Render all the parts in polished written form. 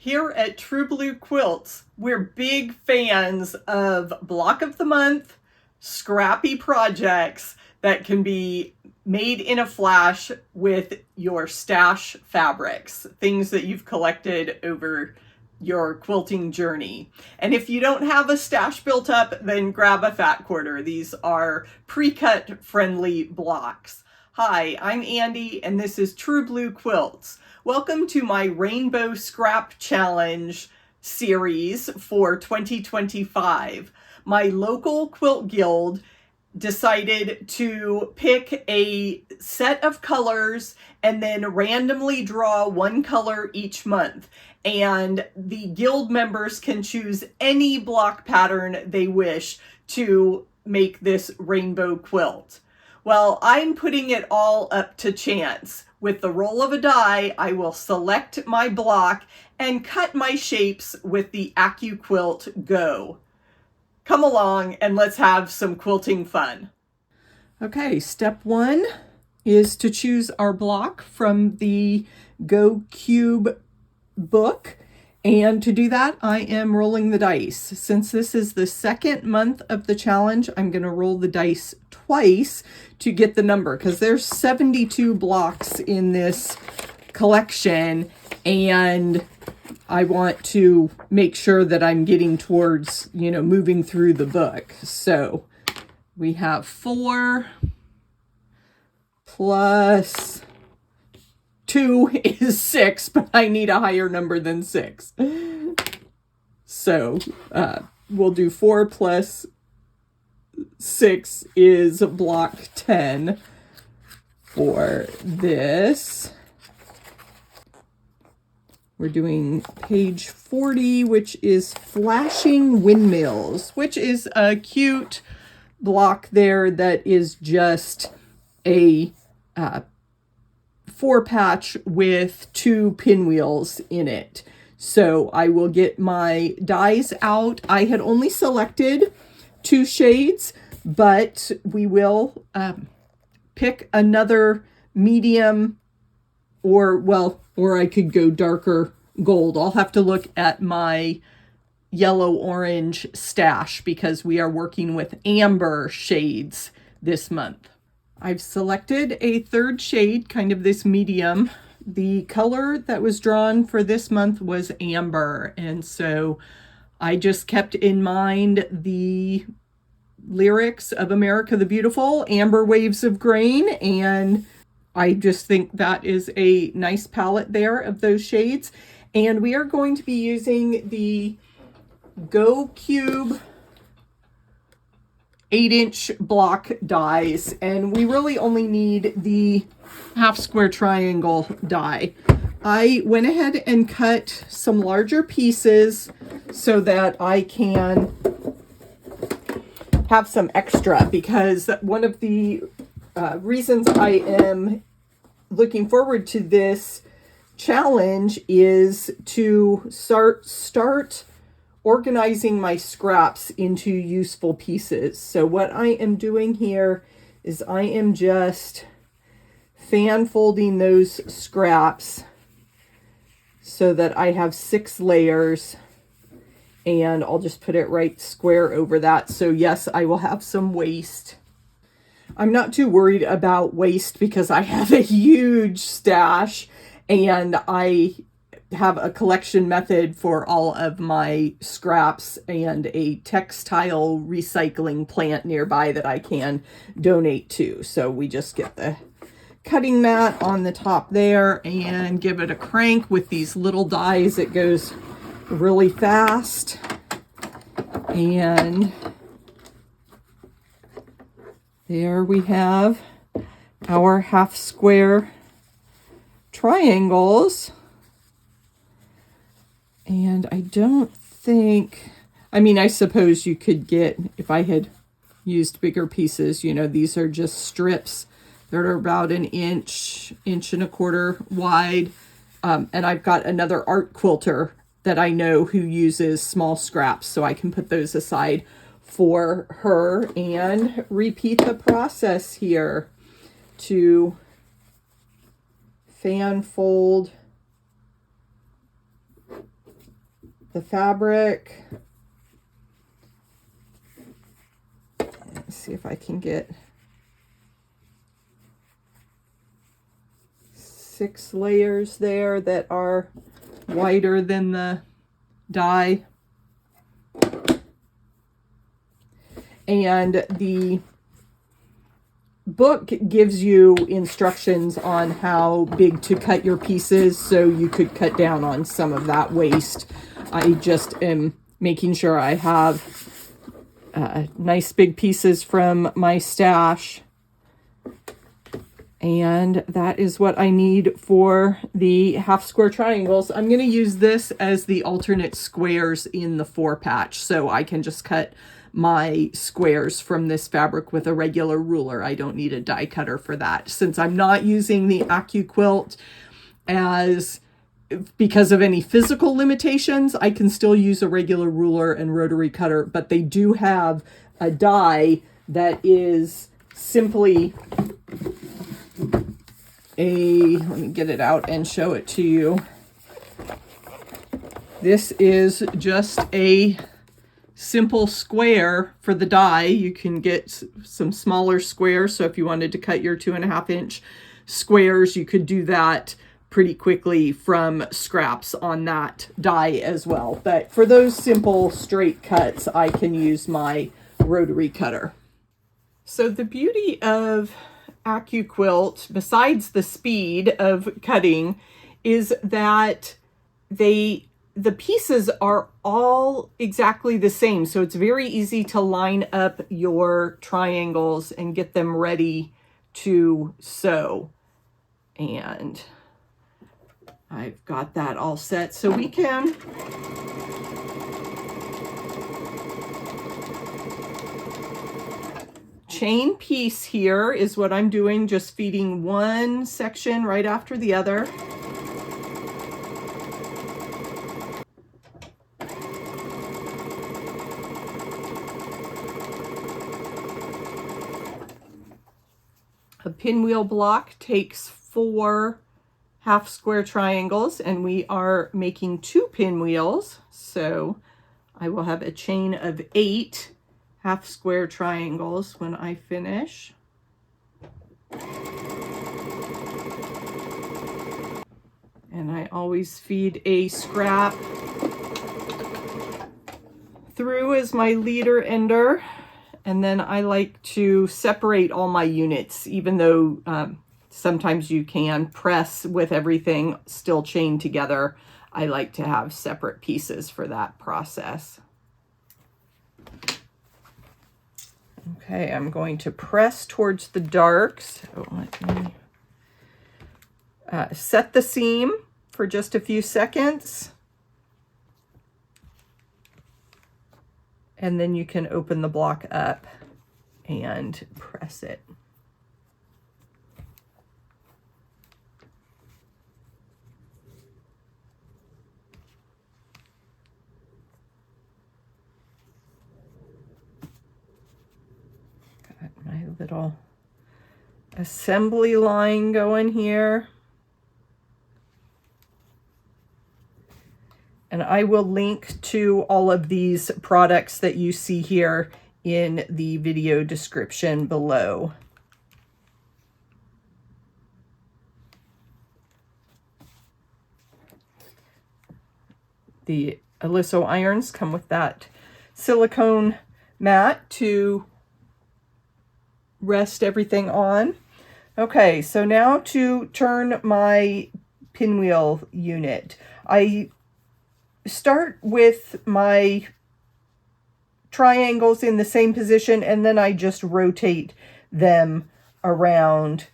Here at True Blue Quilts, we're big fans of block of the month, scrappy projects that can be made in a flash with your stash fabrics, things that you've collected over your quilting journey. And if you don't have a stash built up, then grab a fat quarter. These are pre-cut friendly blocks. Hi, I'm Andy, and this is True Blue Quilts. Welcome to my Rainbow Scrap Challenge series for 2025. My local quilt guild decided to pick a set of colors and then randomly draw one color each month. And the guild members can choose any block pattern they wish to make this rainbow quilt. Well, I'm putting it all up to chance. With the roll of a die, I will select my block and cut my shapes with the AccuQuilt Go. Come along and let's have some quilting fun. Okay, step one is to choose our block from the Go Qube book. And to do that, I am rolling the dice. Since this is the second month of the challenge, I'm going to roll the dice twice to get the number, because there's 72 blocks in this collection, and I want to make sure that I'm getting towards, moving through the book. So we have 4 plus 2 is 6, but I need a higher number than 6. So we'll do 4 plus 6 is block 10 for this. We're doing page 40, which is Flashing Windmills, which is a cute block there that is just a 4-patch with 2 pinwheels in it. So I will get my dies out. I had only selected 2 shades, but we will pick another medium, or I could go darker gold. I'll have to look at my yellow-orange stash because we are working with amber shades this month. I've selected a 3rd shade, kind of this medium. The color that was drawn for this month was amber, and so I just kept in mind the lyrics of America the Beautiful, Amber Waves of Grain, and I just think that is a nice palette there of those shades. And we are going to be using the Go Qube 8-inch block dies, and we really only need the half square triangle die. I went ahead and cut some larger pieces so that I can have some extra, because one of the reasons I am looking forward to this challenge is to start organizing my scraps into useful pieces. So what I am doing here is I am just fan folding those scraps so that I have 6 layers, and I'll just put it right square over that. So yes, I will have some waste. I'm not too worried about waste because I have a huge stash, and I have a collection method for all of my scraps and a textile recycling plant nearby that I can donate to. So we just get the cutting mat on the top there and give it a crank with these little dies. It goes really fast. And there we have our half square triangles. And I don't think, I suppose you could get, if I had used bigger pieces, these are just strips that are about 1 inch, 1.25 inches wide. And I've got another art quilter that I know who uses small scraps, so I can put those aside for her and repeat the process here to fan fold the fabric. Let's see if I can get 6 layers there that are wider than the die. And the book gives you instructions on how big to cut your pieces, so you could cut down on some of that waste. I just am making sure I have nice big pieces from my stash. And that is what I need for the half square triangles. I'm going to use this as the alternate squares in the 4 patch, so I can just cut my squares from this fabric with a regular ruler. I don't need a die cutter for that. Since I'm not using the AccuQuilt because of any physical limitations, I can still use a regular ruler and rotary cutter, but they do have a die that is simply let me get it out and show it to you. This is just a simple square for the die. You can get some smaller squares, so if you wanted to cut your 2.5-inch squares, you could do that pretty quickly from scraps on that die as well. But for those simple straight cuts, I can use my rotary cutter. So the beauty of AccuQuilt, besides the speed of cutting, is that the pieces are all exactly the same. So it's very easy to line up your triangles and get them ready to sew. And I've got that all set, so we can chain piece. Here is what I'm doing, just feeding one section right after the other. A pinwheel block takes 4 half square triangles, and we are making 2 pinwheels, so I will have a chain of 8 half square triangles when I finish. And I always feed a scrap through as my leader ender. And then I like to separate all my units, even though sometimes you can press with everything still chained together. I like to have separate pieces for that process. Okay, I'm going to press towards the dark. So let me set the seam for just a few seconds. And then you can open the block up and press it. Got my little assembly line going here. And I will link to all of these products that you see here in the video description below. The Aliso irons come with that silicone mat to rest everything on. Okay, so now to turn my pinwheel unit. I start with my triangles in the same position, and then I just rotate them around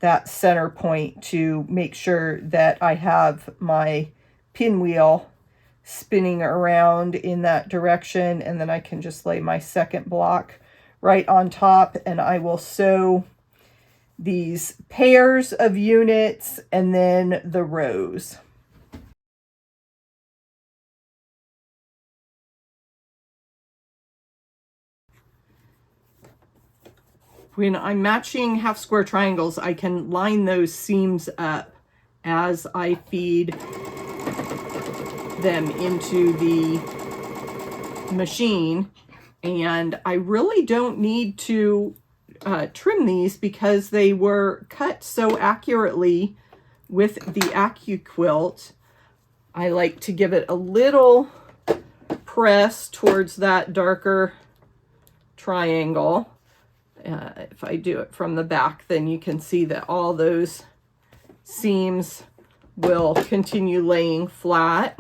that center point to make sure that I have my pinwheel spinning around in that direction, and then I can just lay my second block right on top, and I will sew these pairs of units and then the rows. When I'm matching half square triangles, I can line those seams up as I feed them into the machine. And I really don't need to trim these because they were cut so accurately with the AccuQuilt. I like to give it a little press towards that darker triangle. If I do it from the back, then you can see that all those seams will continue laying flat.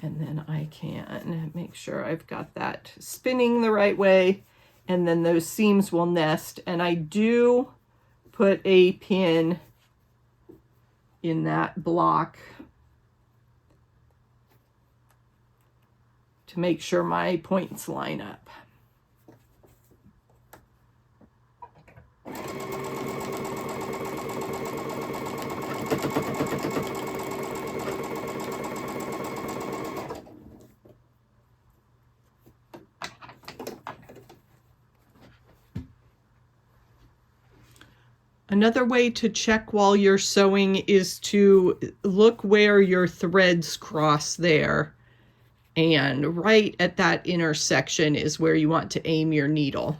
And then I can make sure I've got that spinning the right way, and then those seams will nest. And I do put a pin in that block to make sure my points line up. Another way to check while you're sewing is to look where your threads cross there. And right at that intersection is where you want to aim your needle.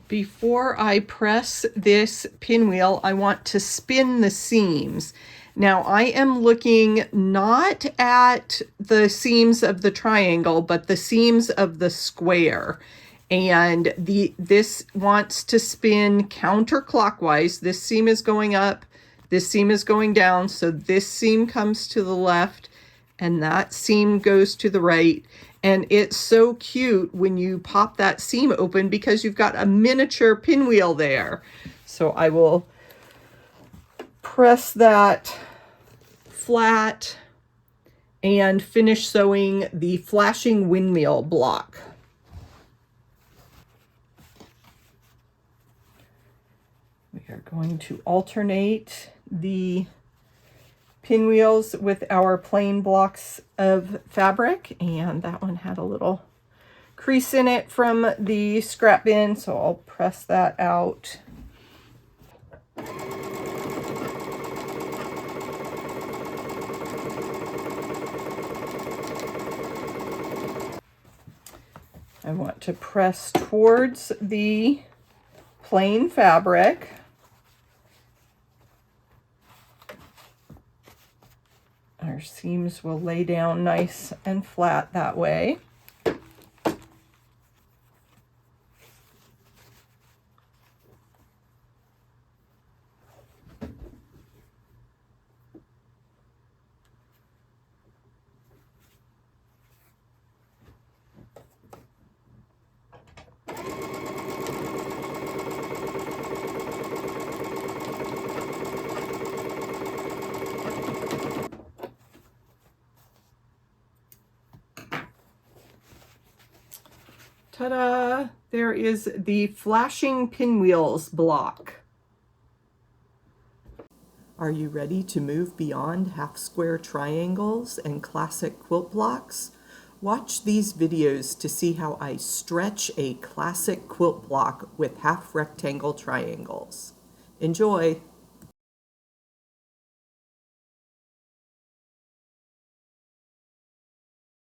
Before I press this pinwheel, I want to spin the seams. Now I am looking not at the seams of the triangle, but the seams of the square. And this wants to spin counterclockwise. This seam is going up, this seam is going down. So this seam comes to the left and that seam goes to the right. And it's so cute when you pop that seam open because you've got a miniature pinwheel there. So I will press that flat and finish sewing the flashing windmill block. We are going to alternate the pinwheels with our plain blocks of fabric, and that one had a little crease in it from the scrap bin, so I'll press that out. I want to press towards the plain fabric. Our seams will lay down nice and flat that way. Ta-da! There is the flashing pinwheels block. Are you ready to move beyond half-square triangles and classic quilt blocks? Watch these videos to see how I stretch a classic quilt block with half-rectangle triangles. Enjoy!